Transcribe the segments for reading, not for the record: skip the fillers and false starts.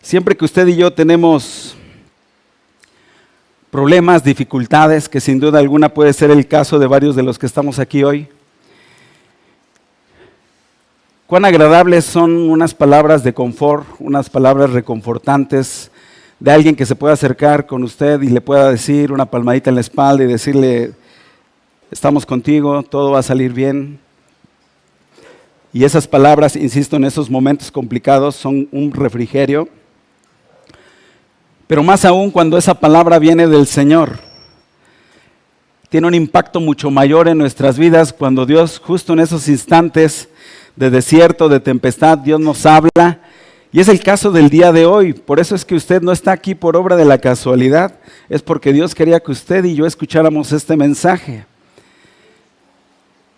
Siempre que usted y yo tenemos problemas, dificultades, que sin duda alguna puede ser el caso de varios de los que estamos aquí hoy, cuán agradables son unas palabras de confort, unas palabras reconfortantes de alguien que se pueda acercar con usted y le pueda decir una palmadita en la espalda y decirle, estamos contigo, todo va a salir bien. Y esas palabras, insisto, en esos momentos complicados son un refrigerio. Pero más aún cuando esa palabra viene del Señor, tiene un impacto mucho mayor en nuestras vidas cuando Dios, justo en esos instantes de desierto, de tempestad, Dios nos habla. Y es el caso del día de hoy. Por eso es que usted no está aquí por obra de la casualidad. Es porque Dios quería que usted y yo escucháramos este mensaje.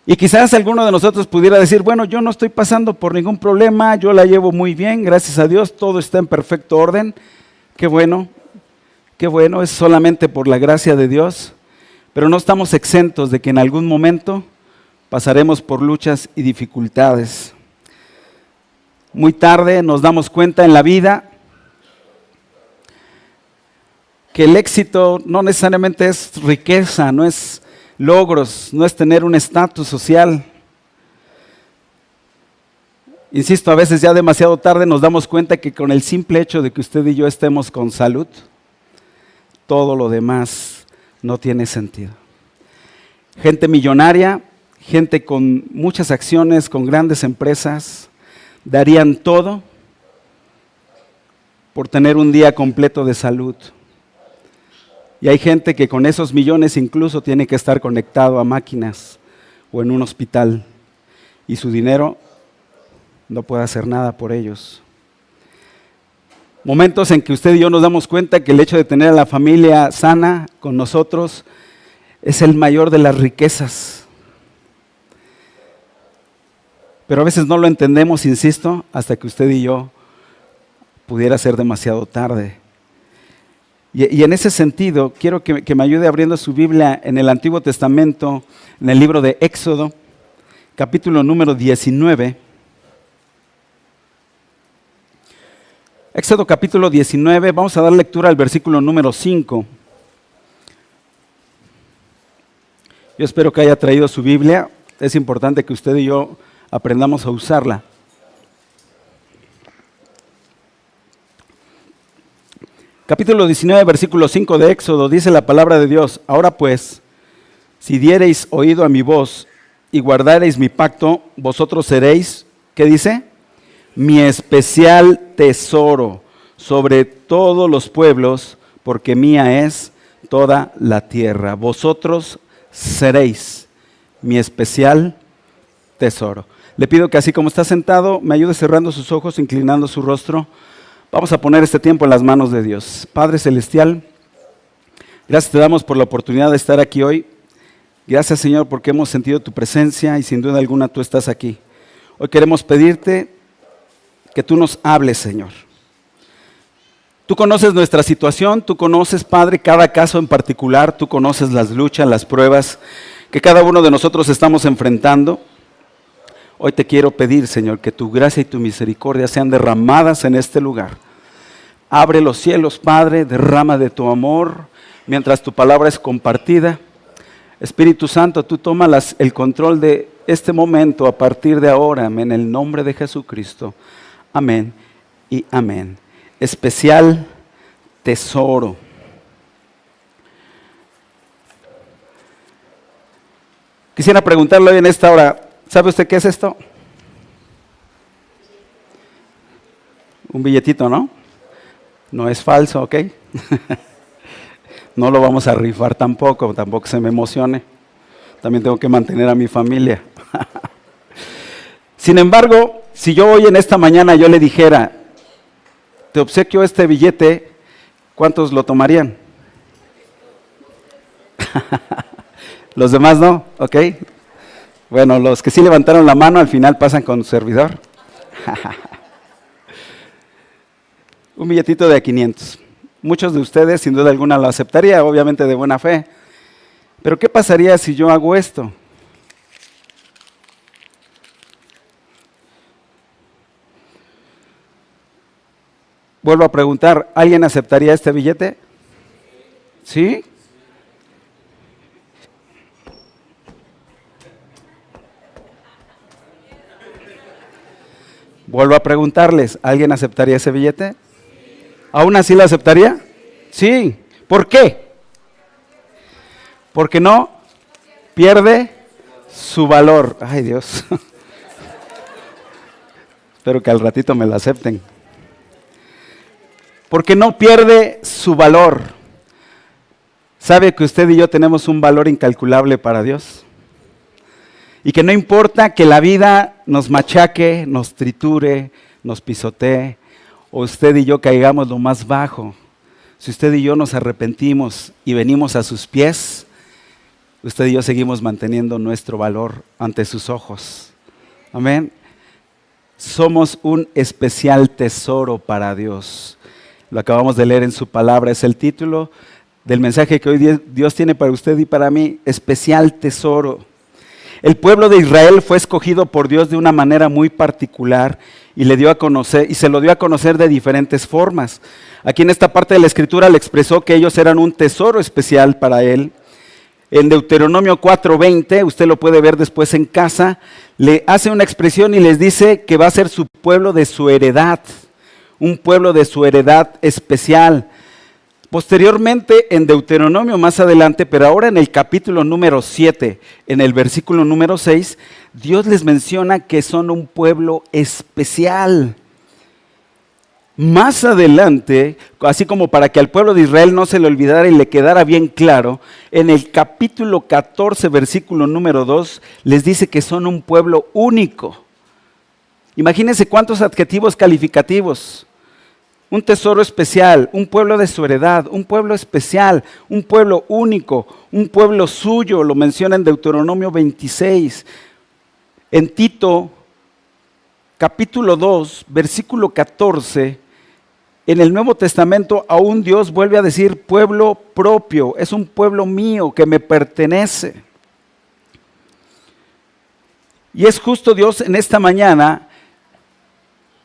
Y quizás alguno de nosotros pudiera decir, bueno, yo no estoy pasando por ningún problema, yo la llevo muy bien, gracias a Dios, todo está en perfecto orden. Qué bueno, es solamente por la gracia de Dios, pero no estamos exentos de que en algún momento pasaremos por luchas y dificultades. Muy tarde nos damos cuenta en la vida que el éxito no necesariamente es riqueza, no es logros, no es tener un estatus social. Insisto, a veces ya demasiado tarde nos damos cuenta que con el simple hecho de que usted y yo estemos con salud, todo lo demás no tiene sentido. Gente millonaria, gente con muchas acciones, con grandes empresas, darían todo por tener un día completo de salud. Y hay gente que con esos millones incluso tiene que estar conectado a máquinas o en un hospital y su dinero no puede hacer nada por ellos. Momentos en que usted y yo nos damos cuenta que el hecho de tener a la familia sana con nosotros es el mayor de las riquezas. Pero a veces no lo entendemos, insisto, hasta que usted y yo pudiera ser demasiado tarde. Y en ese sentido, quiero que me ayude abriendo su Biblia en el Antiguo Testamento, en el libro de Éxodo, capítulo número 19. Éxodo capítulo 19, vamos a dar lectura al versículo número 5. Yo espero que haya traído su Biblia. Es importante que usted y yo aprendamos a usarla. Capítulo 19, versículo 5 de Éxodo, dice la palabra de Dios: Ahora pues, si diereis oído a mi voz y guardareis mi pacto, vosotros seréis, ¿qué dice? Mi especial tesoro sobre todos los pueblos, porque mía es toda la tierra. Vosotros seréis mi especial tesoro. Le pido que así como está sentado, me ayude cerrando sus ojos, inclinando su rostro. Vamos a poner este tiempo en las manos de Dios. Padre Celestial, gracias te damos por la oportunidad de estar aquí hoy. Gracias, Señor, porque hemos sentido tu presencia y sin duda alguna tú estás aquí. Hoy queremos pedirte que tú nos hables, Señor. Tú conoces nuestra situación, tú conoces, Padre, cada caso en particular, tú conoces las luchas, las pruebas que cada uno de nosotros estamos enfrentando. Hoy te quiero pedir, Señor, que tu gracia y tu misericordia sean derramadas en este lugar. Abre los cielos, Padre, derrama de tu amor mientras tu palabra es compartida. Espíritu Santo, tú tomas el control de este momento a partir de ahora, en el nombre de Jesucristo. Amén y amén. Especial tesoro. Quisiera preguntarle hoy en esta hora, ¿sabe usted qué es esto? Un billetito, ¿no? No es falso, ¿ok? No lo vamos a rifar tampoco se me emocione. También tengo que mantener a mi familia. Sin embargo, si yo hoy en esta mañana yo le dijera, te obsequio este billete, ¿cuántos lo tomarían? Los demás no, ¿ok? Bueno, los que sí levantaron la mano al final pasan con su servidor. Un billetito de 500. Muchos de ustedes sin duda alguna lo aceptarían, obviamente de buena fe. Pero ¿qué pasaría si yo hago esto? Vuelvo a preguntar, ¿alguien aceptaría este billete? ¿Sí? Vuelvo a preguntarles, ¿alguien aceptaría ese billete? ¿Aún así lo aceptaría? Sí. ¿Por qué? Porque no pierde su valor. Ay, Dios. Espero que al ratito me lo acepten. Porque no pierde su valor. ¿Sabe que usted y yo tenemos un valor incalculable para Dios? Y que no importa que la vida nos machaque, nos triture, nos pisotee, o usted y yo caigamos lo más bajo. Si usted y yo nos arrepentimos y venimos a sus pies, usted y yo seguimos manteniendo nuestro valor ante sus ojos. Amén. Somos un especial tesoro para Dios. Lo acabamos de leer en su palabra, es el título del mensaje que hoy Dios tiene para usted y para mí, especial tesoro. El pueblo de Israel fue escogido por Dios de una manera muy particular y le dio a conocer, y se lo dio a conocer de diferentes formas. Aquí en esta parte de la Escritura le expresó que ellos eran un tesoro especial para él. En Deuteronomio 4:20, usted lo puede ver después en casa, le hace una expresión y les dice que va a ser su pueblo de su heredad, un pueblo de su heredad especial. Posteriormente en Deuteronomio más adelante, pero ahora en el capítulo número 7, en el versículo número 6, Dios les menciona que son un pueblo especial. Más adelante, así como para que al pueblo de Israel no se le olvidara y le quedara bien claro, en el capítulo 14, versículo número 2, les dice que son un pueblo único. Imagínense cuántos adjetivos calificativos. Un tesoro especial, un pueblo de su heredad, un pueblo especial, un pueblo único, un pueblo suyo, lo menciona en Deuteronomio 26. En Tito, capítulo 2, versículo 14, en el Nuevo Testamento aún Dios vuelve a decir pueblo propio, es un pueblo mío que me pertenece. Y es justo Dios en esta mañana.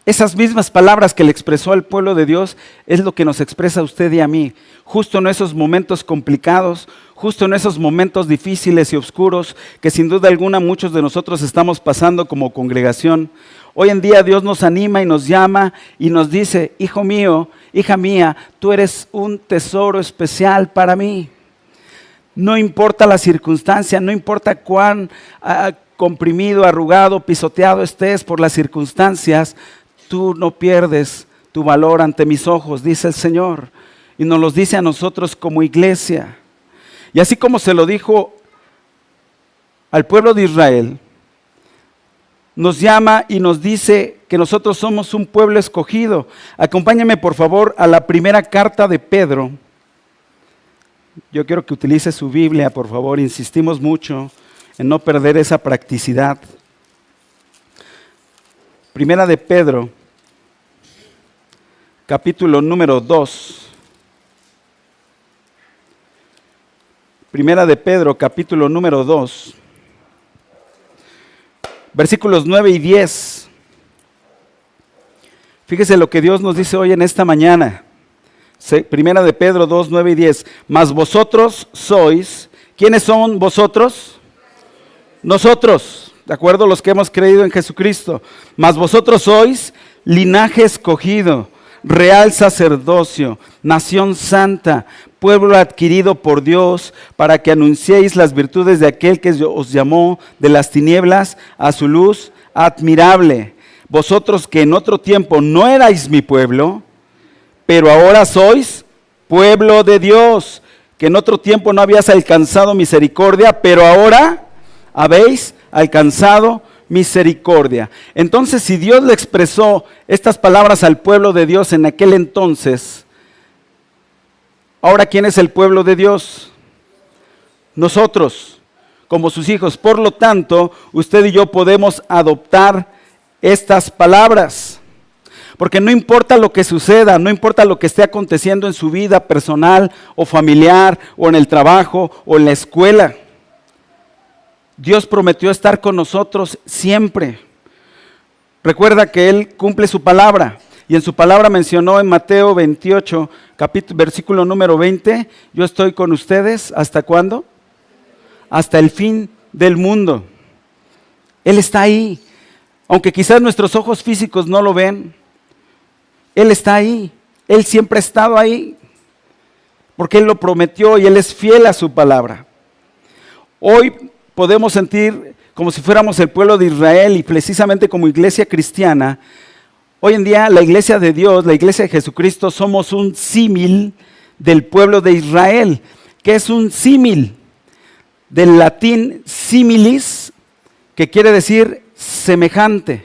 Esas mismas palabras que le expresó al pueblo de Dios es lo que nos expresa a usted y a mí. Justo en esos momentos complicados, justo en esos momentos difíciles y oscuros que sin duda alguna muchos de nosotros estamos pasando como congregación. Hoy en día Dios nos anima y nos llama y nos dice, hijo mío, hija mía, tú eres un tesoro especial para mí. No importa la circunstancia, no importa cuán comprimido, arrugado, pisoteado estés por las circunstancias, tú no pierdes tu valor ante mis ojos, dice el Señor. Y nos los dice a nosotros como iglesia. Y así como se lo dijo al pueblo de Israel, nos llama y nos dice que nosotros somos un pueblo escogido. Acompáñame por favor a la primera carta de Pedro. Yo quiero que utilice su Biblia, por favor. Insistimos mucho en no perder esa practicidad. Primera de Pedro, capítulo número 2. Primera de Pedro, capítulo número 2. Versículos 9 y 10. Fíjese lo que Dios nos dice hoy en esta mañana. Primera de Pedro 2, 9 y 10. Mas vosotros sois, ¿quiénes son vosotros? Nosotros, ¿de acuerdo? Los que hemos creído en Jesucristo. Mas vosotros sois linaje escogido, real sacerdocio, nación santa, pueblo adquirido por Dios, para que anunciéis las virtudes de aquel que os llamó de las tinieblas a su luz admirable. Vosotros que en otro tiempo no erais mi pueblo, pero ahora sois pueblo de Dios, que en otro tiempo no habías alcanzado misericordia, pero ahora habéis alcanzado misericordia. Entonces, si Dios le expresó estas palabras al pueblo de Dios en aquel entonces, ahora ¿quién es el pueblo de Dios? Nosotros, como sus hijos. Por lo tanto, usted y yo podemos adoptar estas palabras. Porque no importa lo que suceda, no importa lo que esté aconteciendo en su vida personal o familiar o en el trabajo o en la escuela, Dios prometió estar con nosotros siempre. Recuerda que Él cumple su palabra, Y en su palabra mencionó en Mateo 28, versículo número 20, yo estoy con ustedes, ¿hasta cuándo? Hasta el fin del mundo. Él está ahí. Aunque quizás nuestros ojos físicos no lo ven, Él está ahí. Él siempre ha estado ahí. Porque Él lo prometió y Él es fiel a su palabra. Hoy podemos sentir como si fuéramos el pueblo de Israel y precisamente como iglesia cristiana, hoy en día la iglesia de Dios, la iglesia de Jesucristo, somos un símil del pueblo de Israel. ¿Qué es un símil? Del latín similis, que quiere decir semejante.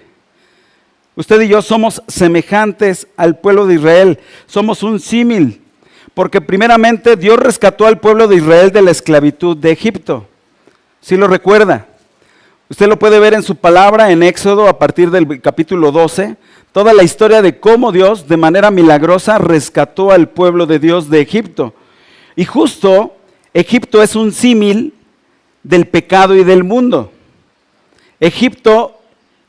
Usted y yo somos semejantes al pueblo de Israel, somos un símil, porque primeramente Dios rescató al pueblo de Israel de la esclavitud de Egipto. ¿Sí lo recuerda? Usted lo puede ver en su palabra en Éxodo a partir del capítulo 12, toda la historia de cómo Dios de manera milagrosa rescató al pueblo de Dios de Egipto. Y justo Egipto es un símil del pecado y del mundo. Egipto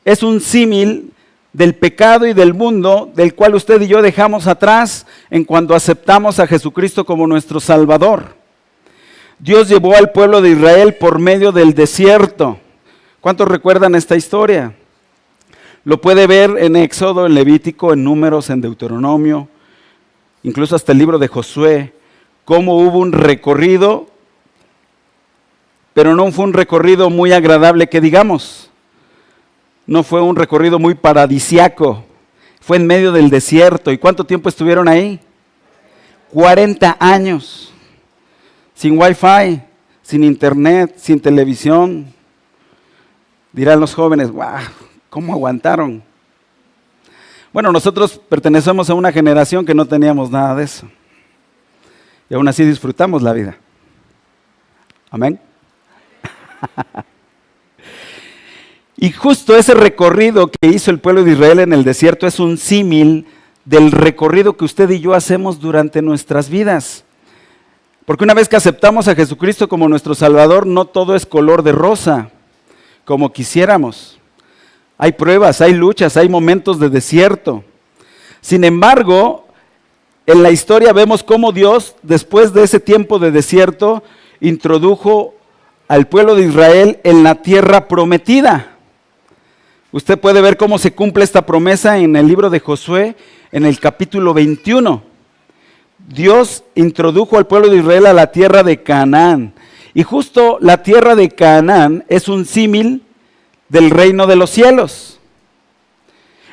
es un símil del pecado y del mundo del cual usted y yo dejamos atrás en cuanto aceptamos a Jesucristo como nuestro Salvador. Dios llevó al pueblo de Israel por medio del desierto. ¿Cuántos recuerdan esta historia? Lo puede ver en Éxodo, en Levítico, en Números, en Deuteronomio, incluso hasta el libro de Josué, cómo hubo un recorrido, pero no fue un recorrido muy agradable que digamos. No fue un recorrido muy paradisiaco, fue en medio del desierto. ¿Y cuánto tiempo estuvieron ahí? 40 años, sin wifi, sin internet, sin televisión. Dirán los jóvenes, ¡guau! ¿Cómo aguantaron? Bueno, nosotros pertenecemos a una generación que no teníamos nada de eso. Y aún así disfrutamos la vida. Amén. Y justo ese recorrido que hizo el pueblo de Israel en el desierto es un símil del recorrido que usted y yo hacemos durante nuestras vidas. Porque una vez que aceptamos a Jesucristo como nuestro Salvador, no todo es color de rosa, como quisiéramos. Hay pruebas, hay luchas, hay momentos de desierto. Sin embargo, en la historia vemos cómo Dios, después de ese tiempo de desierto, introdujo al pueblo de Israel en la tierra prometida. Usted puede ver cómo se cumple esta promesa en el libro de Josué, en el capítulo 21. Dios introdujo al pueblo de Israel a la tierra de Canaán. Y justo la tierra de Canaán es un símil del reino de los cielos.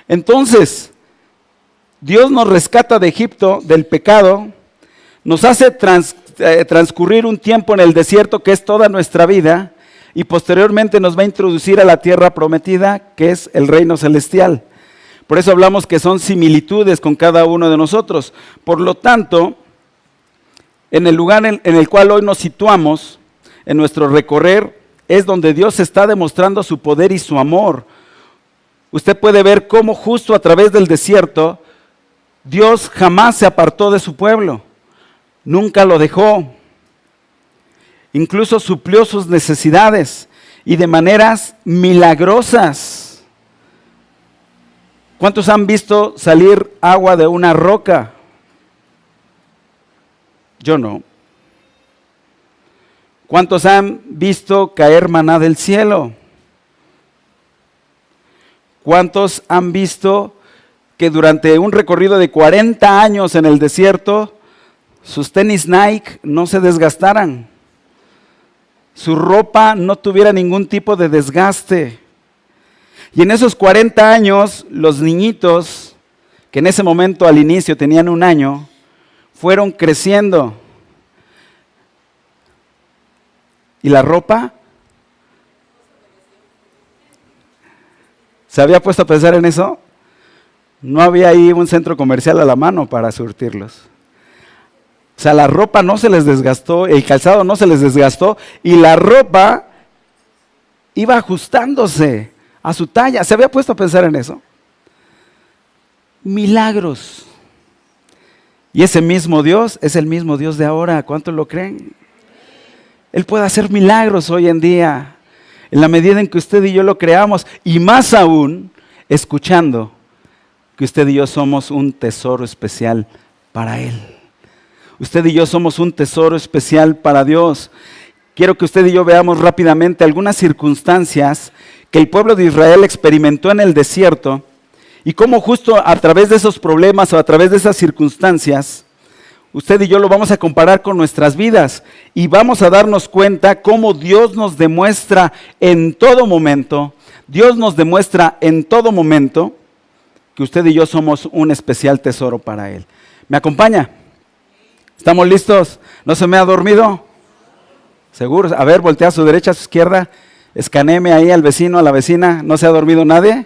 Entonces, Dios nos rescata de Egipto, del pecado, nos hace transcurrir un tiempo en el desierto que es toda nuestra vida, y posteriormente nos va a introducir a la tierra prometida, que es el reino celestial. Por eso hablamos que son similitudes con cada uno de nosotros. Por lo tanto, en el lugar en el cual hoy nos situamos, en nuestro recorrer, es donde Dios está demostrando su poder y su amor. Usted puede ver cómo justo a través del desierto, Dios jamás se apartó de su pueblo, nunca lo dejó. Incluso suplió sus necesidades y de maneras milagrosas. ¿Cuántos han visto salir agua de una roca? Yo no. ¿Cuántos han visto caer maná del cielo? ¿Cuántos han visto que durante un recorrido de 40 años en el desierto, sus tenis Nike no se desgastaran? Su ropa no tuviera ningún tipo de desgaste. Y en esos 40 años, los niñitos, que en ese momento al inicio tenían 1 año, fueron creciendo. ¿Y la ropa? ¿Se había puesto a pensar en eso? No había ahí un centro comercial a la mano para surtirlos. O sea, la ropa no se les desgastó, el calzado no se les desgastó, y la ropa iba ajustándose a su talla. ¿Se había puesto a pensar en eso? Milagros. Y ese mismo Dios es el mismo Dios de ahora. ¿Cuántos lo creen? Él puede hacer milagros hoy en día, en la medida en que usted y yo lo creamos, y más aún, escuchando que usted y yo somos un tesoro especial para Él. Usted y yo somos un tesoro especial para Dios. Quiero que usted y yo veamos rápidamente algunas circunstancias que el pueblo de Israel experimentó en el desierto y cómo justo a través de esos problemas o a través de esas circunstancias, usted y yo lo vamos a comparar con nuestras vidas y vamos a darnos cuenta cómo Dios nos demuestra en todo momento, que usted y yo somos un especial tesoro para Él. ¿Me acompaña? ¿Estamos listos? ¿No se me ha dormido? ¿Seguro? A ver, voltea a su derecha, a su izquierda, escanéeme ahí al vecino, a la vecina. ¿No se ha dormido nadie?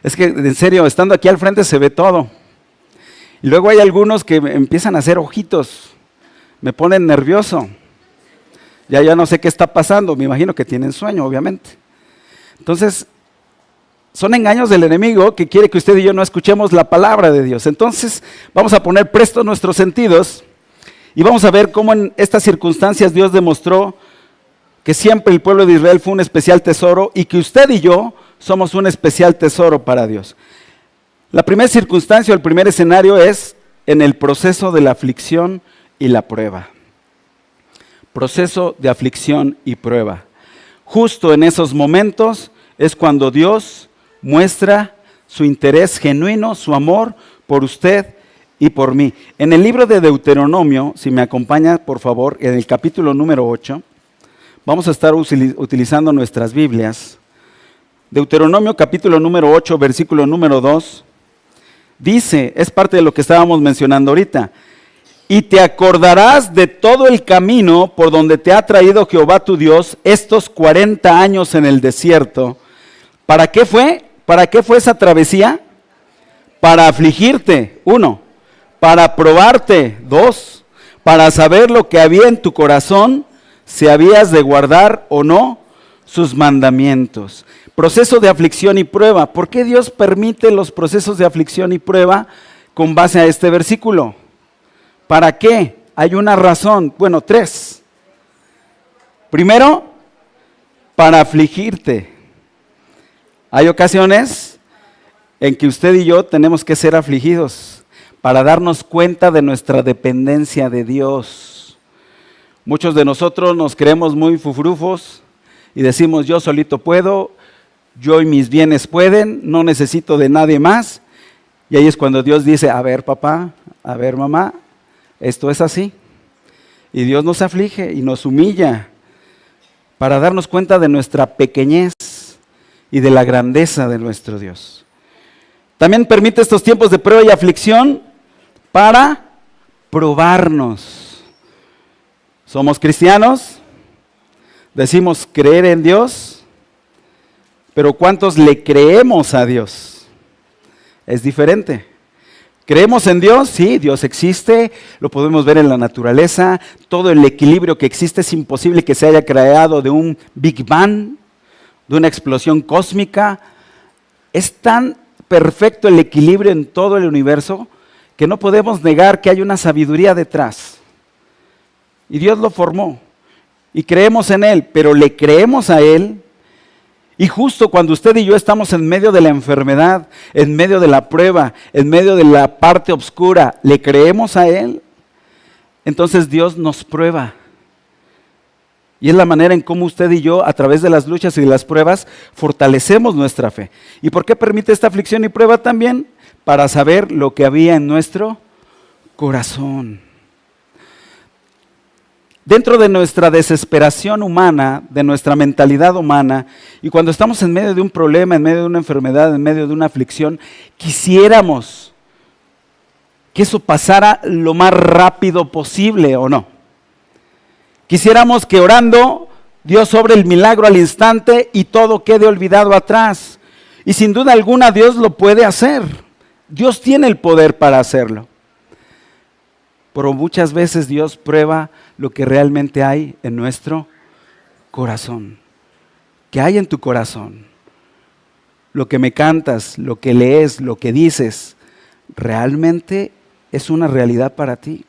Es que, en serio, estando aquí al frente se ve todo. Y luego hay algunos que empiezan a hacer ojitos, me ponen nervioso. Ya no sé qué está pasando, me imagino que tienen sueño, obviamente. Entonces, son engaños del enemigo que quiere que usted y yo no escuchemos la palabra de Dios. Entonces, vamos a poner presto nuestros sentidos y vamos a ver cómo en estas circunstancias Dios demostró que siempre el pueblo de Israel fue un especial tesoro y que usted y yo somos un especial tesoro para Dios. La primera circunstancia o el primer escenario es en el proceso de la aflicción y la prueba. Proceso de aflicción y prueba. Justo en esos momentos es cuando Dios muestra su interés genuino, su amor por usted y por mí. En el libro de Deuteronomio, si me acompaña por favor, en el capítulo número 8, vamos a estar utilizando nuestras Biblias. Deuteronomio capítulo número 8, versículo número 2, dice, es parte de lo que estábamos mencionando ahorita, y te acordarás de todo el camino por donde te ha traído Jehová tu Dios estos 40 años en el desierto. ¿Para qué fue? ¿Para qué fue esa travesía? Para afligirte, 1, para probarte, 2, para saber lo que había en tu corazón, si habías de guardar o no sus mandamientos. Proceso de aflicción y prueba. ¿Por qué Dios permite los procesos de aflicción y prueba con base a este versículo? ¿Para qué? Hay una razón, bueno, 3. Primero, para afligirte. Hay ocasiones en que usted y yo tenemos que ser afligidos para darnos cuenta de nuestra dependencia de Dios. Muchos de nosotros nos creemos muy fufurufos y decimos, yo solito puedo, yo y mis bienes pueden, no necesito de nadie más. Y ahí es cuando Dios dice, a ver papá, a ver mamá, esto es así. Y Dios nos aflige y nos humilla para darnos cuenta de nuestra pequeñez y de la grandeza de nuestro Dios. También permite estos tiempos de prueba y aflicción para probarnos. ¿Somos cristianos? Decimos creer en Dios, pero ¿cuántos le creemos a Dios? Es diferente. ¿Creemos en Dios? Sí, Dios existe, lo podemos ver en la naturaleza, todo el equilibrio que existe es imposible que se haya creado de un Big Bang, de una explosión cósmica. Es tan perfecto el equilibrio en todo el universo que no podemos negar que hay una sabiduría detrás. Y Dios lo formó y creemos en Él, pero le creemos a Él. Y justo cuando usted y yo estamos en medio de la enfermedad, en medio de la prueba, en medio de la parte oscura, ¿le creemos a Él? Entonces Dios nos prueba. Y es la manera en cómo usted y yo, a través de las luchas y de las pruebas, fortalecemos nuestra fe. ¿Y por qué permite esta aflicción y prueba también? Para saber lo que había en nuestro corazón. Dentro de nuestra desesperación humana, de nuestra mentalidad humana, y cuando estamos en medio de un problema, en medio de una enfermedad, en medio de una aflicción, quisiéramos que eso pasara lo más rápido posible, ¿o no? Quisiéramos que orando Dios obre el milagro al instante y todo quede olvidado atrás. Y sin duda alguna Dios lo puede hacer. Dios tiene el poder para hacerlo. Pero muchas veces Dios prueba lo que realmente hay en nuestro corazón. ¿Qué hay en tu corazón? Lo que me cantas, lo que lees, lo que dices, ¿realmente es una realidad para ti?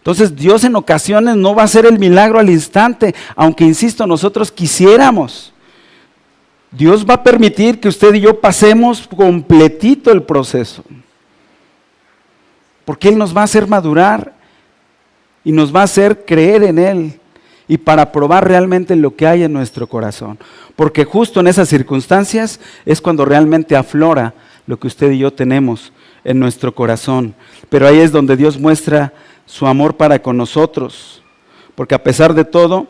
Entonces Dios en ocasiones no va a hacer el milagro al instante, aunque insisto, nosotros quisiéramos. Dios va a permitir que usted y yo pasemos completito el proceso. Porque Él nos va a hacer madurar y nos va a hacer creer en Él y para probar realmente lo que hay en nuestro corazón. Porque justo en esas circunstancias es cuando realmente aflora lo que usted y yo tenemos en nuestro corazón. Pero ahí es donde Dios muestra su amor para con nosotros. Porque a pesar de todo,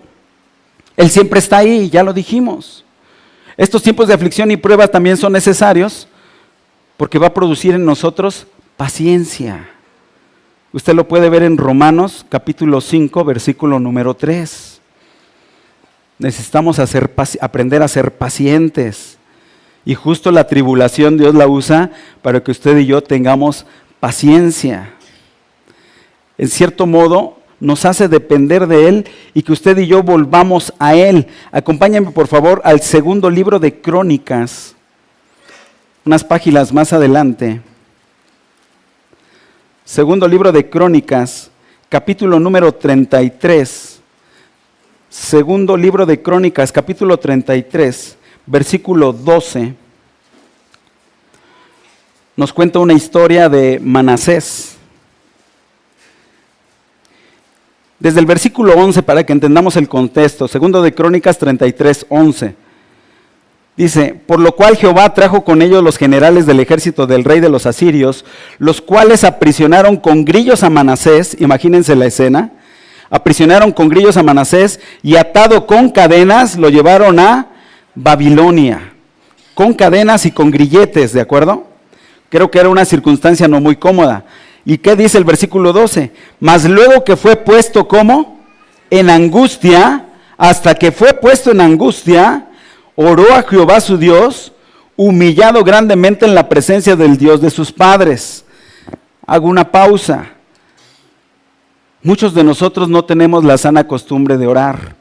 Él siempre está ahí, ya lo dijimos. Estos tiempos de aflicción y prueba también son necesarios porque va a producir en nosotros paciencia. Usted lo puede ver en Romanos capítulo 5, versículo número 3. Necesitamos aprender a ser pacientes. Y justo la tribulación Dios la usa para que usted y yo tengamos paciencia. En cierto modo, nos hace depender de Él y que usted y yo volvamos a Él. Acompáñenme por favor al segundo libro de Crónicas, unas páginas más adelante. Segundo libro de Crónicas, capítulo número 33. Segundo libro de Crónicas, capítulo 33, versículo 12. Nos cuenta una historia de Manasés. Desde el versículo 11, para que entendamos el contexto, segundo de Crónicas 33, 11. Dice, por lo cual Jehová trajo con ellos los generales del ejército del rey de los asirios, los cuales aprisionaron con grillos a Manasés, imagínense la escena, aprisionaron con grillos a Manasés y atado con cadenas lo llevaron a Babilonia, con cadenas y con grilletes, ¿de acuerdo? Creo que era una circunstancia no muy cómoda. ¿Y qué dice el versículo 12? Mas luego que fue puesto, ¿cómo? En angustia, hasta que fue puesto en angustia, oró a Jehová su Dios, humillado grandemente en la presencia del Dios de sus padres. Hago una pausa. Muchos de nosotros no tenemos la sana costumbre de orar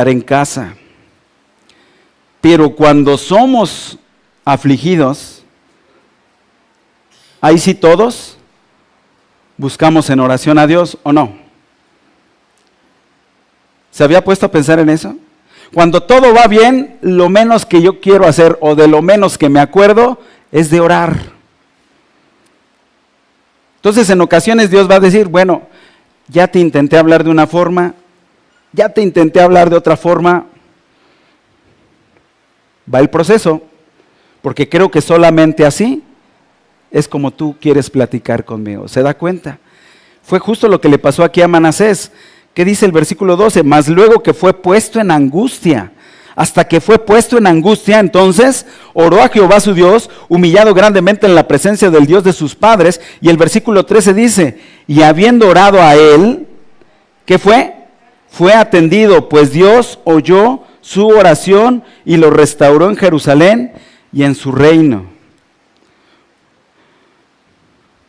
en casa. Pero cuando somos afligidos, ahí sí todos buscamos en oración a Dios, ¿o no? ¿Se había puesto a pensar en eso? Cuando todo va bien, lo menos que yo quiero hacer o de lo menos que me acuerdo es de orar. Entonces en ocasiones Dios va a decir, bueno, ya te intenté hablar de una forma, ya te intenté hablar de otra forma. Va el proceso, porque creo que solamente así es como tú quieres platicar conmigo. ¿Se da cuenta? Fue justo lo que le pasó aquí a Manasés. ¿Qué dice el versículo 12? Mas luego que fue puesto en angustia, hasta que fue puesto en angustia, entonces oró a Jehová su Dios, humillado grandemente en la presencia del Dios de sus padres. Y el versículo 13 dice, y habiendo orado a él, ¿qué fue? Fue atendido, pues Dios oyó su oración y lo restauró en Jerusalén y en su reino.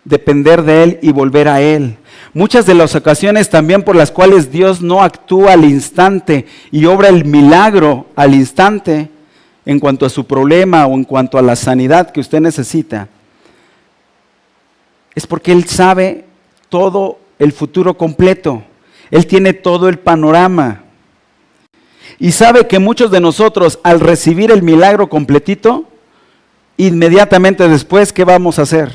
Depender de Él y volver a Él. Muchas de las ocasiones también por las cuales Dios no actúa al instante y obra el milagro al instante en cuanto a su problema o en cuanto a la sanidad que usted necesita, es porque Él sabe todo el futuro completo. Él tiene todo el panorama. Y sabe que muchos de nosotros al recibir el milagro completito, inmediatamente después, ¿qué vamos a hacer?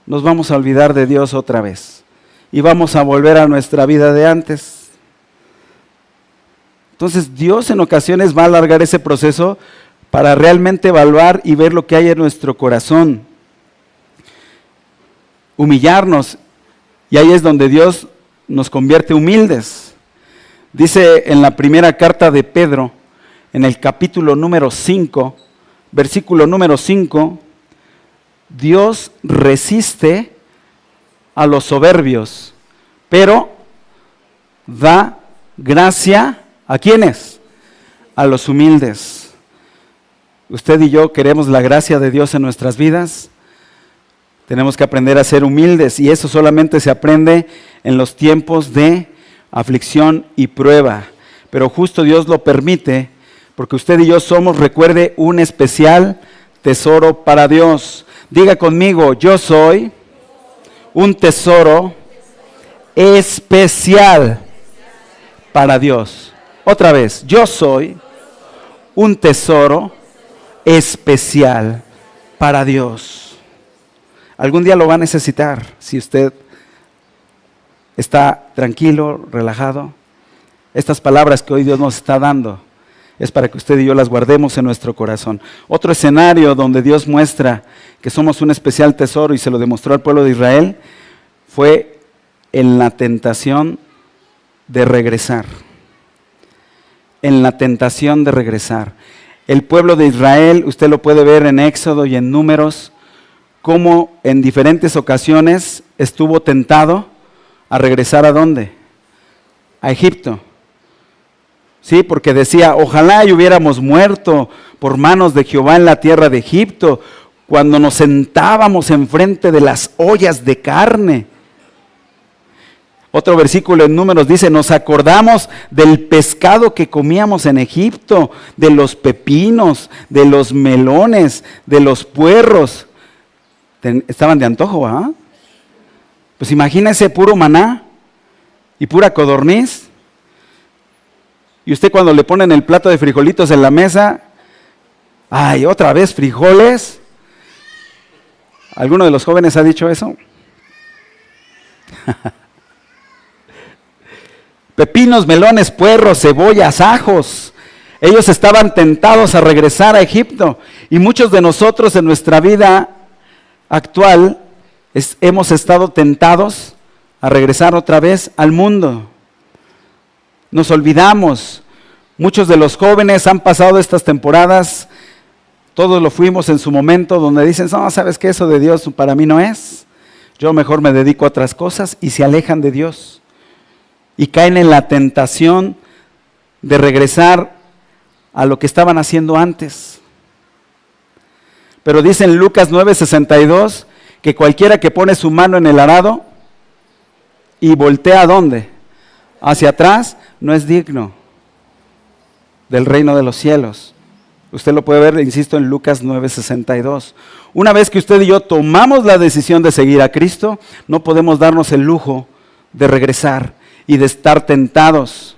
Nos vamos a olvidar de Dios otra vez y vamos a volver a nuestra vida de antes. Entonces Dios en ocasiones va a alargar ese proceso para realmente evaluar y ver lo que hay en nuestro corazón. Humillarnos, y ahí es donde Dios nos convierte humildes. Dice en la primera carta de Pedro, en el capítulo número 5, versículo número 5, Dios resiste a los soberbios, pero da gracia ¿a quiénes? A los humildes. Usted y yo queremos la gracia de Dios en nuestras vidas. Tenemos que aprender a ser humildes y eso solamente se aprende en los tiempos de aflicción y prueba. Pero justo Dios lo permite porque usted y yo somos, recuerde, un especial tesoro para Dios. Diga conmigo, yo soy un tesoro especial para Dios. Otra vez, yo soy un tesoro especial para Dios. Algún día lo va a necesitar si usted está tranquilo, relajado. Estas palabras que hoy Dios nos está dando es para que usted y yo las guardemos en nuestro corazón. Otro escenario donde Dios muestra que somos un especial tesoro y se lo demostró al pueblo de Israel fue en la tentación de regresar. En la tentación de regresar. El pueblo de Israel, usted lo puede ver en Éxodo y en Números, cómo en diferentes ocasiones estuvo tentado a regresar ¿a dónde? A Egipto. Sí, porque decía, ojalá y hubiéramos muerto por manos de Jehová en la tierra de Egipto, cuando nos sentábamos enfrente de las ollas de carne. Otro versículo en Números dice, nos acordamos del pescado que comíamos en Egipto, de los pepinos, de los melones, de los puerros. Estaban de antojo, ¿ah? Pues imagínese puro maná y pura codorniz. Y usted cuando le ponen el plato de frijolitos en la mesa, ¡ay, otra vez frijoles! ¿Alguno de los jóvenes ha dicho eso? Pepinos, melones, puerros, cebollas, ajos. Ellos estaban tentados a regresar a Egipto. Y muchos de nosotros en nuestra vida actual hemos estado tentados a regresar otra vez al mundo. Nos olvidamos. Muchos de los jóvenes han pasado estas temporadas, todos lo fuimos en su momento, donde dicen, no, ¿sabes qué? Eso de Dios para mí no es. Yo mejor me dedico a otras cosas, y se alejan de Dios. Y caen en la tentación de regresar a lo que estaban haciendo antes. Pero dice en Lucas 9:62 que cualquiera que pone su mano en el arado y voltea ¿a dónde? Hacia atrás, no es digno del reino de los cielos. Usted lo puede ver, insisto, en Lucas 9:62. Una vez que usted y yo tomamos la decisión de seguir a Cristo, no podemos darnos el lujo de regresar y de estar tentados.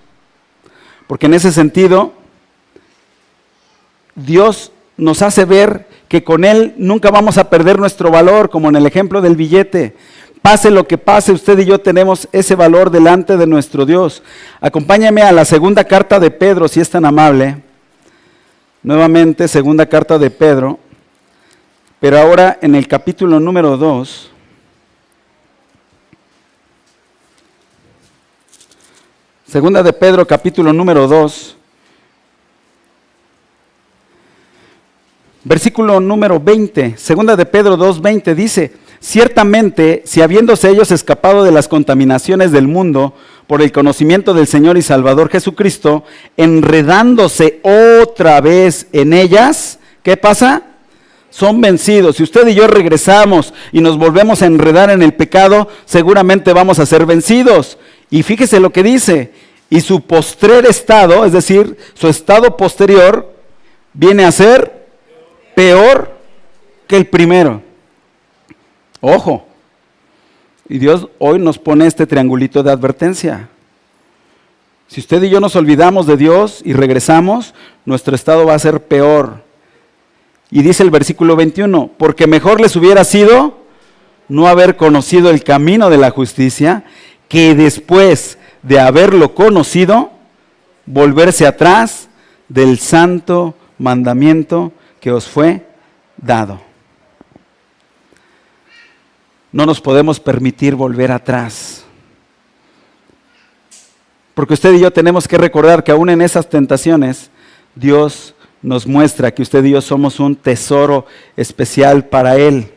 Porque en ese sentido, Dios nos hace ver que con Él nunca vamos a perder nuestro valor, como en el ejemplo del billete. Pase lo que pase, usted y yo tenemos ese valor delante de nuestro Dios. Acompáñame a la segunda carta de Pedro, si es tan amable. Nuevamente, segunda carta de Pedro, pero ahora en el capítulo número 2. Segunda de Pedro, capítulo número 2. Versículo número 20. Segunda de Pedro 2:20 dice, ciertamente, si habiéndose ellos escapado de las contaminaciones del mundo por el conocimiento del Señor y Salvador Jesucristo, enredándose otra vez en ellas, ¿qué pasa? Son vencidos. Si usted y yo regresamos y nos volvemos a enredar en el pecado, seguramente vamos a ser vencidos. Y fíjese lo que dice, y su postrer estado, es decir, su estado posterior, viene a ser peor que el primero. Ojo, y Dios hoy nos pone este triangulito de advertencia. Si usted y yo nos olvidamos de Dios y regresamos, nuestro estado va a ser peor. Y dice el versículo 21, porque mejor les hubiera sido no haber conocido el camino de la justicia, que después de haberlo conocido, volverse atrás del santo mandamiento que os fue dado. No nos podemos permitir volver atrás. Porque usted y yo tenemos que recordar que aún en esas tentaciones, Dios nos muestra que usted y yo somos un tesoro especial para Él.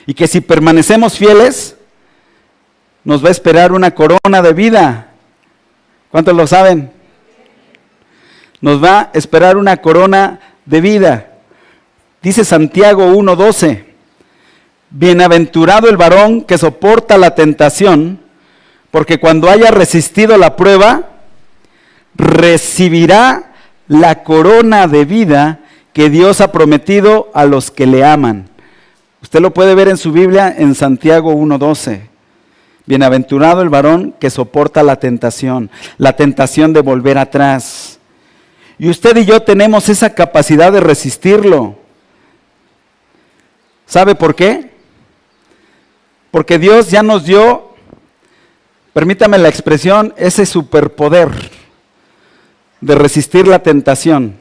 Y que si permanecemos fieles, nos va a esperar una corona de vida. ¿Cuántos lo saben? Nos va a esperar una corona de vida. Dice Santiago 1:12, bienaventurado el varón que soporta la tentación, porque cuando haya resistido la prueba, recibirá la corona de vida que Dios ha prometido a los que le aman. Usted lo puede ver en su Biblia en Santiago 1:12. Bienaventurado el varón que soporta la tentación de volver atrás. Y usted y yo tenemos esa capacidad de resistirlo. ¿Sabe por qué? Porque Dios ya nos dio, permítame la expresión, ese superpoder de resistir la tentación.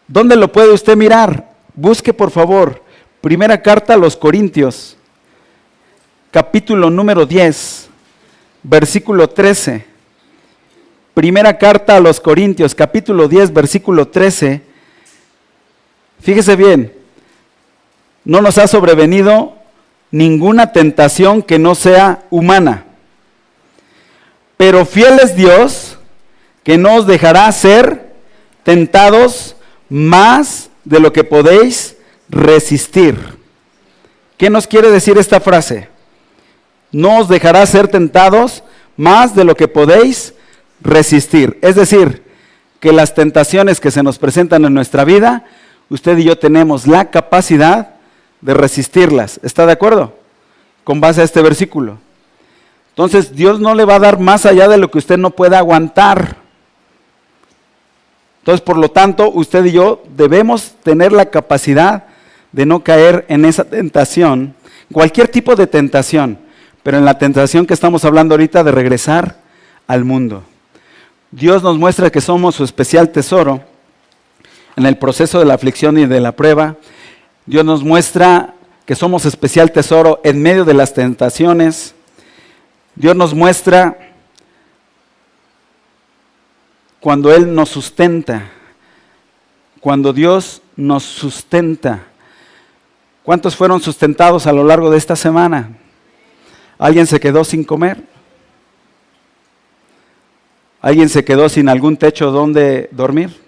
¿Dónde lo puede usted mirar? Busque por favor, primera carta a los Corintios, capítulo número 10, versículo 13. Primera carta a los Corintios, capítulo 10, versículo 13. Fíjese bien, no nos ha sobrevenido ninguna tentación que no sea humana. Pero fiel es Dios, que no os dejará ser tentados más de lo que podéis resistir. ¿Qué nos quiere decir esta frase? No os dejará ser tentados más de lo que podéis resistir. Es decir, que las tentaciones que se nos presentan en nuestra vida, usted y yo tenemos la capacidad de resistirlas. ¿Está de acuerdo? Con base a este versículo. Entonces, Dios no le va a dar más allá de lo que usted no pueda aguantar. Entonces, por lo tanto, usted y yo debemos tener la capacidad de no caer en esa tentación, cualquier tipo de tentación, pero en la tentación que estamos hablando ahorita de regresar al mundo. Dios nos muestra que somos su especial tesoro en el proceso de la aflicción y de la prueba. Dios nos muestra que somos especial tesoro en medio de las tentaciones. Dios nos muestra cuando Él nos sustenta, cuando Dios nos sustenta. ¿Cuántos fueron sustentados a lo largo de esta semana? ¿Alguien se quedó sin comer? ¿Alguien se quedó sin algún techo donde dormir?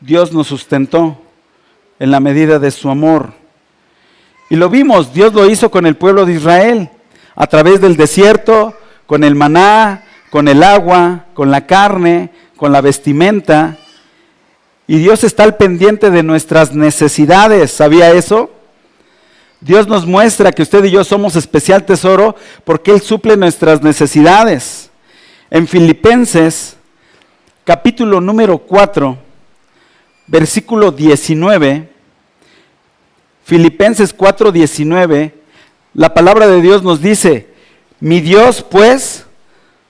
Dios nos sustentó en la medida de su amor. Y lo vimos, Dios lo hizo con el pueblo de Israel, a través del desierto, con el maná, con el agua, con la carne, con la vestimenta. Y Dios está al pendiente de nuestras necesidades. ¿Sabía eso? Dios nos muestra que usted y yo somos especial tesoro porque Él suple nuestras necesidades. En Filipenses, capítulo número 4, versículo 19, Filipenses 4:19, la palabra de Dios nos dice: mi Dios pues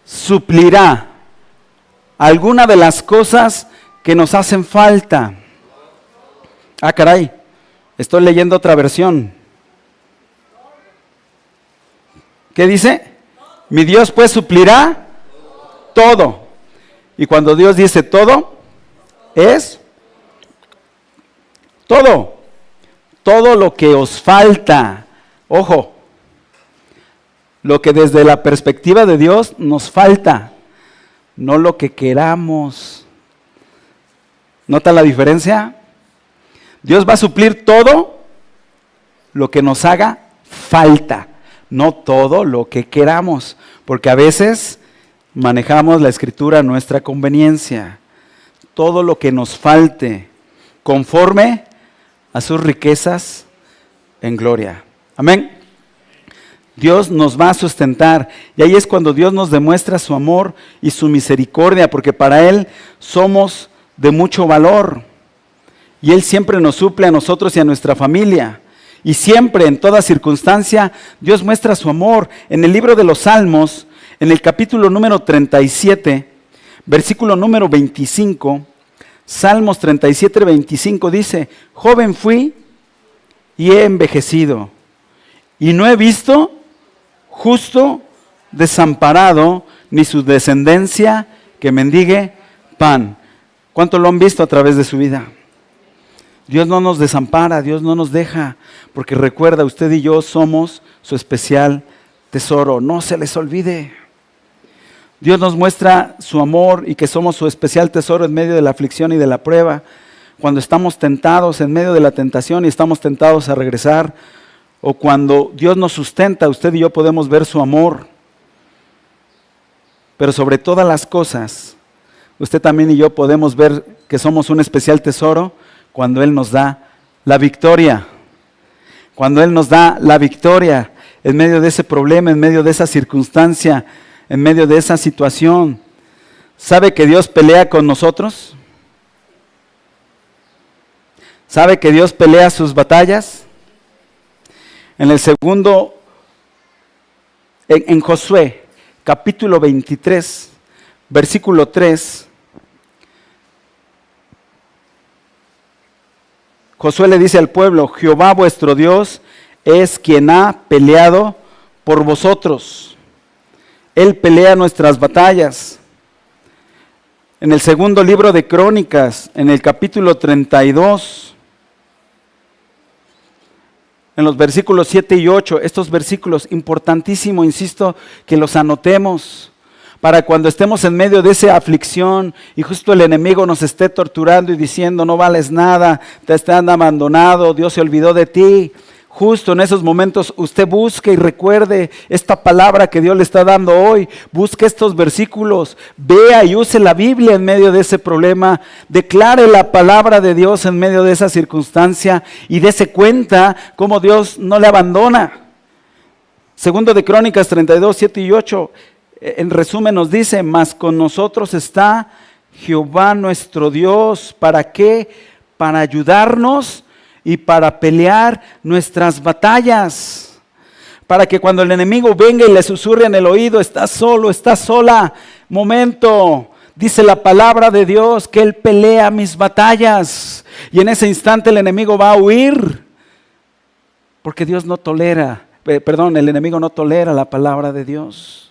suplirá alguna de las cosas que nos hacen falta. Ah, caray, estoy leyendo otra versión. ¿Qué dice? Mi Dios pues suplirá todo. Y cuando Dios dice todo, es todo. Todo lo que os falta. Ojo, lo que desde la perspectiva de Dios nos falta, no lo que queramos. ¿Nota la diferencia? Dios va a suplir todo lo que nos haga falta, no todo lo que queramos, porque a veces manejamos la escritura a nuestra conveniencia. Todo lo que nos falte, conforme a sus riquezas en gloria. Amén. Dios nos va a sustentar, y ahí es cuando Dios nos demuestra su amor y su misericordia, porque para Él somos de mucho valor, y Él siempre nos suple a nosotros y a nuestra familia, y siempre, en toda circunstancia, Dios muestra su amor. En el libro de los Salmos, en el capítulo número 37, versículo número 25, Salmos 37, 25 dice: joven fui y he envejecido, y no he visto justo desamparado, ni su descendencia que mendigue pan. ¿Cuánto lo han visto a través de su vida? Dios no nos desampara, Dios no nos deja, porque recuerda, usted y yo somos su especial tesoro. No se les olvide. Dios nos muestra su amor y que somos su especial tesoro en medio de la aflicción y de la prueba. Cuando estamos tentados, en medio de la tentación y estamos tentados a regresar, o cuando Dios nos sustenta, usted y yo podemos ver su amor. Pero sobre todas las cosas, usted también y yo podemos ver que somos un especial tesoro cuando Él nos da la victoria. cuando Él nos da la victoria en medio de ese problema, en medio de esa circunstancia, en medio de esa situación. ¿Sabe que Dios pelea con nosotros? ¿Sabe que Dios pelea sus batallas? En el segundo, en Josué, capítulo 23, versículo 3, Josué le dice al pueblo: Jehová vuestro Dios es quien ha peleado por vosotros. Él pelea nuestras batallas. En el segundo libro de Crónicas, en el capítulo 32, en los versículos 7 y 8, estos versículos, importantísimo, insisto, que los anotemos, para cuando estemos en medio de esa aflicción y justo el enemigo nos esté torturando y diciendo: no vales nada, te están abandonado, Dios se olvidó de ti. Justo en esos momentos usted busque y recuerde esta palabra que Dios le está dando hoy. Busque estos versículos, vea y use la Biblia en medio de ese problema. Declare la palabra de Dios en medio de esa circunstancia y dése cuenta cómo Dios no le abandona. Segundo de Crónicas 32, 7 y 8, en resumen nos dice: mas con nosotros está Jehová nuestro Dios. ¿Para qué? Para ayudarnos y para pelear nuestras batallas. Para que cuando el enemigo venga y le susurre en el oído: estás solo, estás sola, momento, dice la palabra de Dios que Él pelea mis batallas. Y en ese instante el enemigo va a huir, porque Dios no tolera, el enemigo no tolera la palabra de Dios.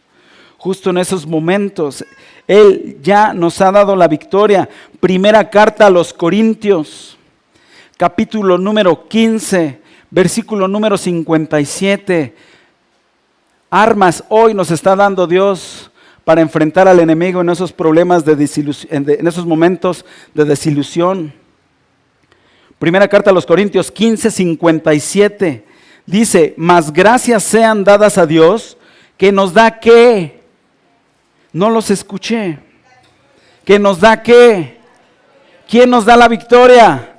Justo en esos momentos Él ya nos ha dado la victoria. Primera carta a los Corintios, capítulo número 15, versículo número 57. Armas hoy nos está dando Dios para enfrentar al enemigo en esos problemas de desilusión, en esos momentos de desilusión. Primera carta a los Corintios 15, 57. Dice: mas gracias sean dadas a Dios, que nos da ¿qué? No los escuché. ¿Que nos da qué? ¿Quién nos da la victoria?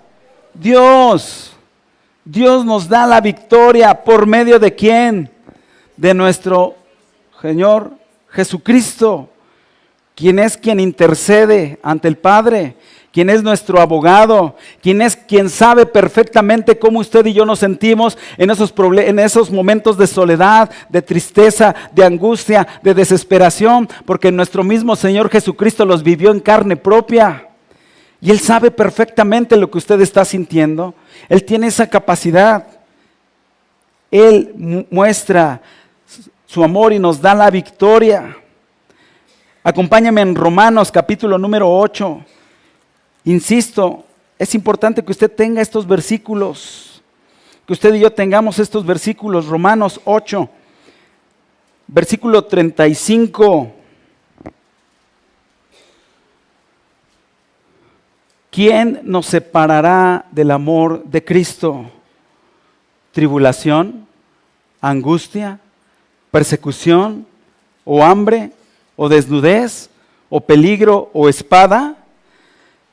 Dios. Dios nos da la victoria. ¿Por medio de quién? De nuestro Señor Jesucristo, quien es quien intercede ante el Padre, quien es nuestro abogado, quien sabe perfectamente cómo usted y yo nos sentimos en esos momentos de soledad, de tristeza, de angustia, de desesperación, porque nuestro mismo Señor Jesucristo los vivió en carne propia. Y Él sabe perfectamente lo que usted está sintiendo. Él tiene esa capacidad. Él muestra su amor y nos da la victoria. Acompáñame en Romanos capítulo número 8. Insisto, es importante que usted tenga estos versículos, que usted y yo tengamos estos versículos. Romanos 8, versículo 35. ¿Quién nos separará del amor de Cristo? ¿Tribulación, angustia, persecución, o hambre, o desnudez, o peligro, o espada?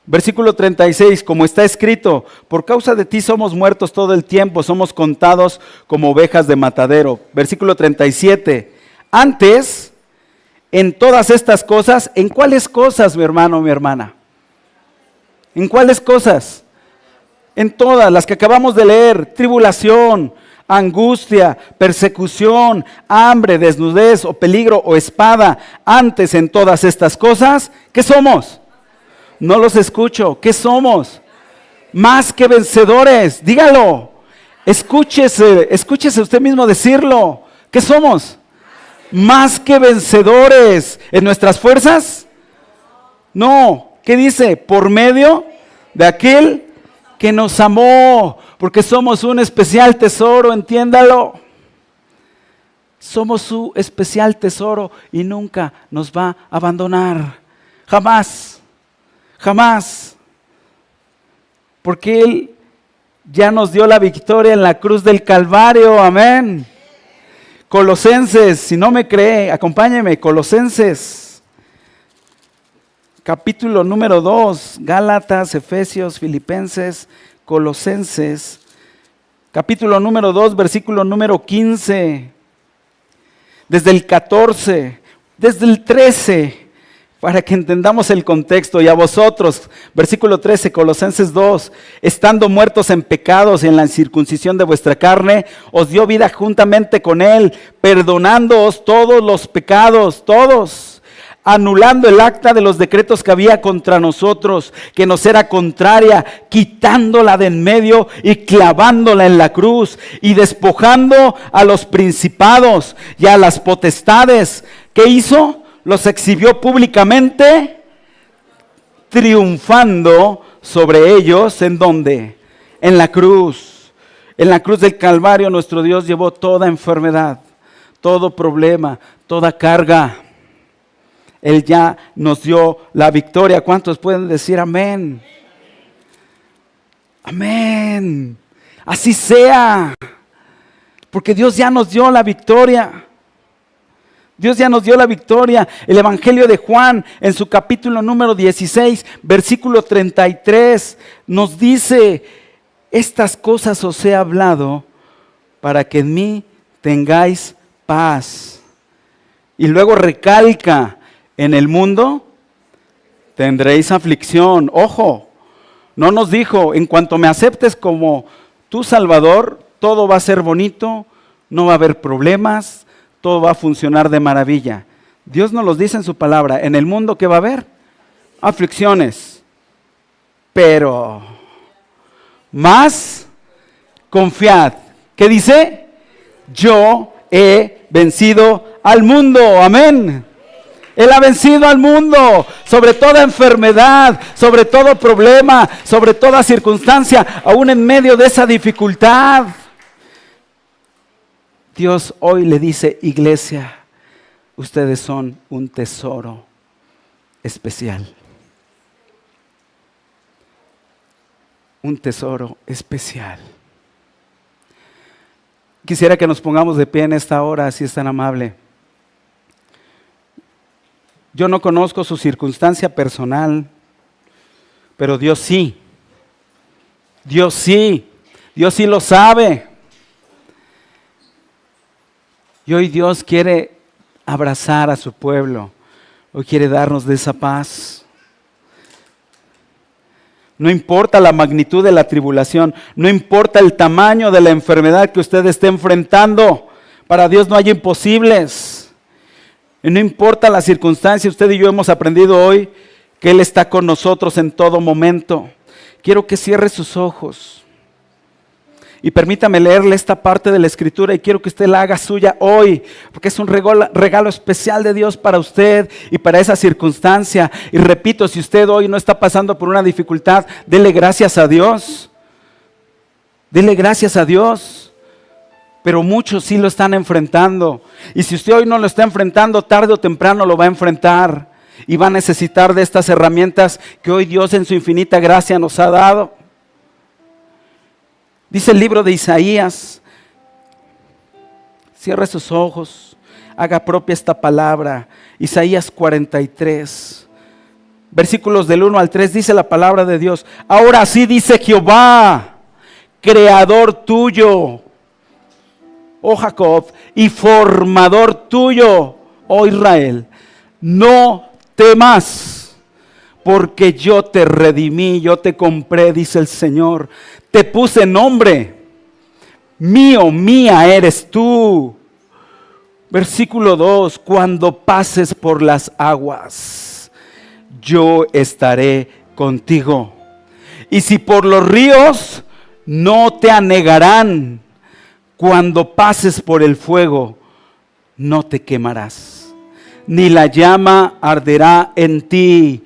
Versículo 36, como está escrito: por causa de ti somos muertos todo el tiempo, somos contados como ovejas de matadero. Versículo 37, antes, en todas estas cosas, ¿en cuáles cosas, mi hermano, mi hermana? ¿En cuáles cosas? En todas las que acabamos de leer: tribulación, angustia, persecución, hambre, desnudez, o peligro, o espada. Antes, en todas estas cosas, ¿qué somos? No los escucho. ¿Qué somos? Más que vencedores. Dígalo. Escúchese usted mismo decirlo. ¿Qué somos? Más que vencedores. ¿En nuestras fuerzas? No. ¿Qué dice? Por medio de aquel que nos amó. Porque somos un especial tesoro, entiéndalo. Somos su especial tesoro y nunca nos va a abandonar. Jamás. Jamás. Porque Él ya nos dio la victoria en la cruz del Calvario. Amén. Colosenses, si no me cree, acompáñeme. Colosenses, capítulo número 2. Gálatas, Efesios, Filipenses, Colosenses, capítulo número 2, versículo número 15, desde el 14, desde el 13, para que entendamos el contexto. Y a vosotros, versículo 13, Colosenses 2, estando muertos en pecados y en la incircuncisión de vuestra carne, os dio vida juntamente con Él, perdonándoos todos los pecados, todos, anulando el acta de los decretos que había contra nosotros, que nos era contraria, quitándola de en medio y clavándola en la cruz, y despojando a los principados y a las potestades. ¿Qué hizo? Los exhibió públicamente, triunfando sobre ellos. ¿En dónde? En la cruz. En la cruz del Calvario nuestro Dios llevó toda enfermedad, todo problema, toda carga. Él ya nos dio la victoria. ¿Cuántos pueden decir amén? Amén. Así sea. Porque Dios ya nos dio la victoria. Dios ya nos dio la victoria. El Evangelio de Juan, en su capítulo número 16, versículo 33, nos dice: estas cosas os he hablado para que en mí tengáis paz. Y luego recalca: en el mundo tendréis aflicción. Ojo, no nos dijo: en cuanto me aceptes como tu Salvador, todo va a ser bonito, no va a haber problemas, todo va a funcionar de maravilla. Dios nos los dice en su palabra: en el mundo, ¿qué va a haber? Aflicciones. Pero más confiad. ¿Qué dice? Yo he vencido al mundo. Amén. Él ha vencido al mundo sobre toda enfermedad, sobre todo problema, sobre toda circunstancia, aún en medio de esa dificultad. Dios hoy le dice: iglesia, ustedes son un tesoro especial. Un tesoro especial. Quisiera que nos pongamos de pie en esta hora, si es tan amable. Yo no conozco su circunstancia personal, pero Dios sí. Dios sí. Dios sí lo sabe. Y hoy Dios quiere abrazar a su pueblo. Hoy quiere darnos de esa paz. No importa la magnitud de la tribulación, no importa el tamaño de la enfermedad que usted esté enfrentando. Para Dios no hay imposibles. Y no importa la circunstancia, usted y yo hemos aprendido hoy que Él está con nosotros en todo momento. Quiero que cierre sus ojos y permítame leerle esta parte de la Escritura, y quiero que usted la haga suya hoy, porque es un regalo especial de Dios para usted y para esa circunstancia. Y repito, si usted hoy no está pasando por una dificultad, dele gracias a Dios. Dele gracias a Dios. Pero muchos sí lo están enfrentando. Y si usted hoy no lo está enfrentando, tarde o temprano lo va a enfrentar. Y va a necesitar de estas herramientas que hoy Dios en su infinita gracia nos ha dado. Dice el libro de Isaías, cierre sus ojos, haga propia esta palabra. Isaías 43, versículos del 1 al 3, dice la palabra de Dios: ahora sí dice Jehová, creador tuyo, oh Jacob, y formador tuyo, oh Israel, no temas, porque yo te redimí, yo te compré, dice el Señor. Te puse nombre, mío, mía eres tú. Versículo 2, cuando pases por las aguas, yo estaré contigo. Y si por los ríos, no te anegarán. Cuando pases por el fuego, no te quemarás, ni la llama arderá en ti.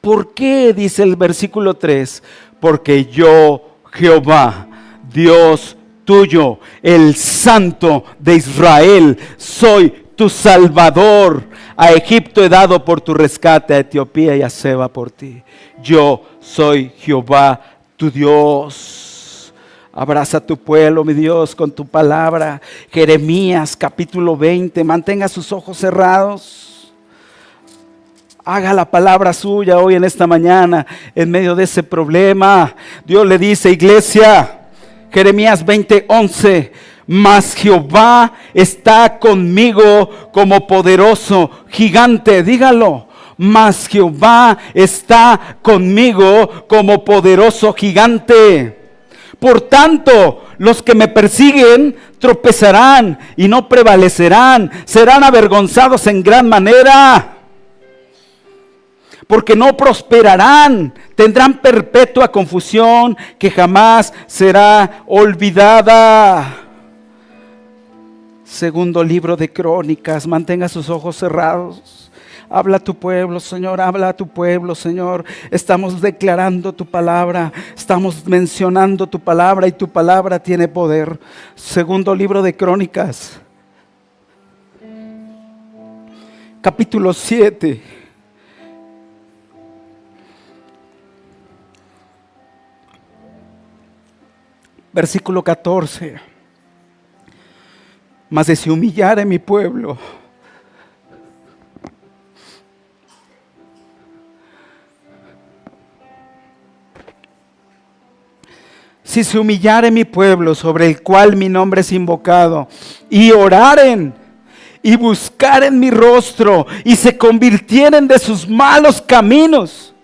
¿Por qué? Dice el versículo 3, porque yo, Jehová, Dios tuyo, el Santo de Israel, soy tu Salvador. A Egipto he dado por tu rescate, a Etiopía y a Seba por ti. Yo soy Jehová, tu Dios. Abraza a tu pueblo, mi Dios, con tu palabra. Jeremías capítulo 20, mantenga sus ojos cerrados. Haga la palabra suya hoy en esta mañana, en medio de ese problema. Dios le dice: iglesia, Jeremías 20:11. Mas Jehová está conmigo como poderoso gigante. Dígalo. Mas Jehová está conmigo como poderoso gigante. Por tanto, los que me persiguen tropezarán y no prevalecerán. Serán avergonzados en gran manera. Porque no prosperarán. Tendrán perpetua confusión que jamás será olvidada. Segundo libro de Crónicas. Mantenga sus ojos cerrados. Habla a tu pueblo, Señor, habla a tu pueblo, Señor. Estamos declarando tu palabra, estamos mencionando tu palabra y tu palabra tiene poder. Segundo libro de Crónicas, capítulo 7. Versículo 14. Mas si se humillare mi pueblo, si se humillare mi pueblo sobre el cual mi nombre es invocado, y oraren y buscaren mi rostro y se convirtieren de sus malos caminos,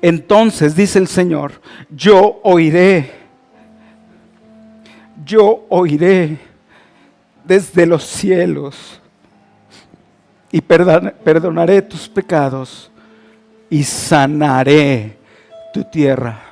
entonces dice el Señor, yo oiré desde los cielos y perdonaré tus pecados y sanaré tu tierra.